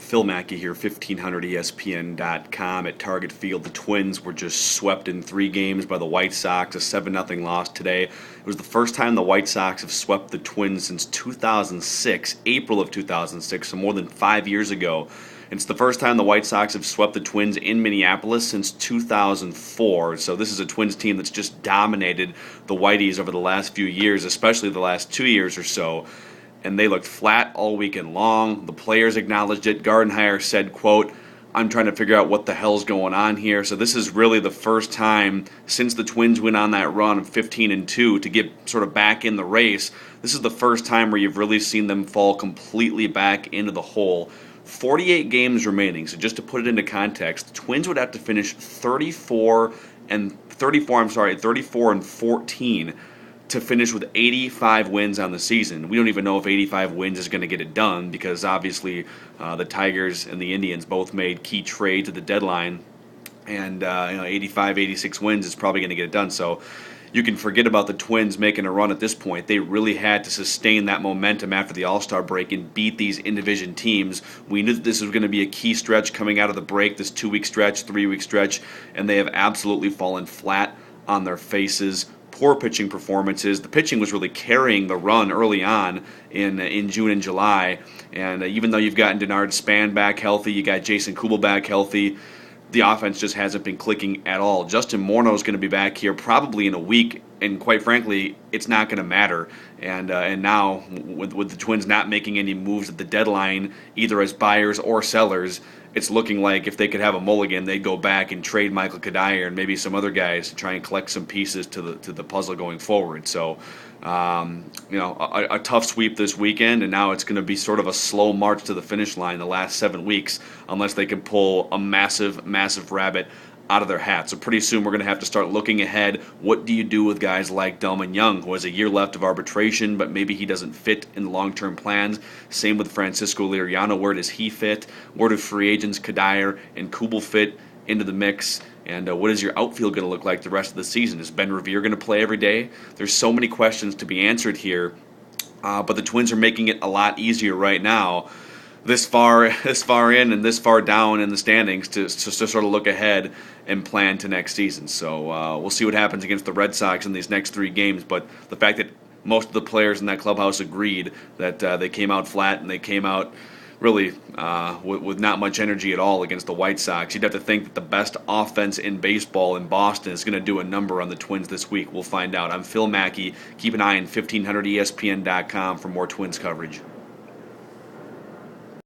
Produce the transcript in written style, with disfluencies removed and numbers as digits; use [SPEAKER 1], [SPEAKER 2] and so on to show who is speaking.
[SPEAKER 1] Phil Mackey here, 1500ESPN.com at Target Field. The Twins were just swept in 3 games by the White Sox, a 7-0 loss today. It was the first time the White Sox have swept the Twins since 2006, April of 2006, so more than 5 years ago. It's the first time the White Sox have swept the Twins in Minneapolis since 2004. So this is a Twins team that's just dominated the Whiteys over the last few years, especially the last 2 years or so. And they looked flat all weekend long. The players acknowledged it. Gardenhire said, quote, "I'm trying to figure out what the hell's going on here." So this is really the first time since the Twins went on that run of 15-2 to get sort of back in the race. This is the first time where you've really seen them fall completely back into the hole. 48 games remaining. So just to put it into context, the Twins would have to finish 34 and 14 to finish with 85 wins on the season. We don't even know if 85 wins is going to get it done because obviously the Tigers and the Indians both made key trades at the deadline, and 85, 86 wins is probably going to get it done. So you can forget about the Twins making a run at this point. They really had to sustain that momentum after the All-Star break and beat these in-division teams. We knew that this was going to be a key stretch coming out of the break, this 2-week stretch, 3-week stretch, and they have absolutely fallen flat on their faces. Poor pitching performances. The pitching was really carrying the run early on in June and July. And even though you've gotten Denard Span back healthy, you got Jason Kubel back healthy, the offense just hasn't been clicking at all. Justin Morneau is going to be back here probably in a week, and quite frankly, it's not going to matter. And now, with the Twins not making any moves at the deadline, either as buyers or sellers, it's looking like if they could have a mulligan, they'd go back and trade Michael Kadire and maybe some other guys to try and collect some pieces to the puzzle going forward. So, a tough sweep this weekend, and now it's going to be sort of a slow march to the finish line the last 7 weeks, unless they can pull a massive, massive rabbit out of their hat. So pretty soon we're going to have to start looking ahead. What do you do with guys like Delman Young, who has a year left of arbitration, but maybe he doesn't fit in the long-term plans? Same with Francisco Liriano. Where does he fit? Where do free agents Kadire and Kubel fit into the mix? And what is your outfield going to look like the rest of the season? Is Ben Revere going to play every day? There's so many questions to be answered here, but the Twins are making it a lot easier right now, this far in and this far down in the standings, to sort of look ahead and plan to next season. So we'll see what happens against the Red Sox in these next 3 games. But the fact that most of the players in that clubhouse agreed that they came out flat and they came out really with not much energy at all against the White Sox, you'd have to think that the best offense in baseball in Boston is going to do a number on the Twins this week. We'll find out. I'm Phil Mackey. Keep an eye on 1500ESPN.com for more Twins coverage.